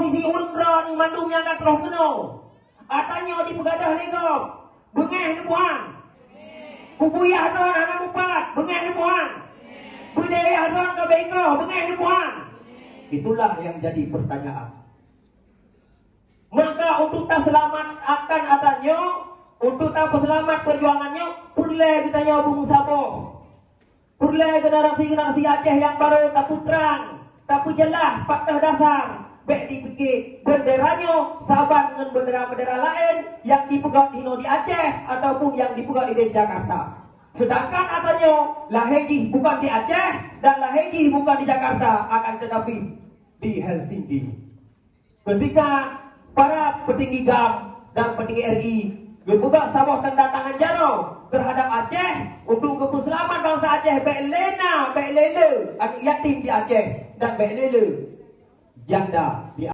posisi ultron mandung yang akan terus kena. Atanya di pegadah legok. Bengeh nebuhan. Kubuyah don anak mupat. Bengeh nebuhan. Budaya don ke bengko. Bengeh nebuhan. Itulah yang jadi pertanyaan. Maka untuk tak selamat akan adanya, untuk tak selamat perjuangannya, purle kita nyobung sabo. Purle generasi Aceh yang baru tak putrang, tak jelas fakta dasar. Baik dipikir benderanya sahabat dengan bendera-bendera lain yang dipegang di Aceh ataupun yang dipegang di Jakarta. Sedangkan katanya Laheji bukan di Aceh dan Laheji bukan di Jakarta, akan tetapi di Helsinki. Ketika para petinggi GAM dan petinggi RI membuka sebuah tanda tangan jano terhadap Aceh untuk keselamatan bangsa Aceh, Belena, Belele, anak yatim di Aceh dan Belele janda di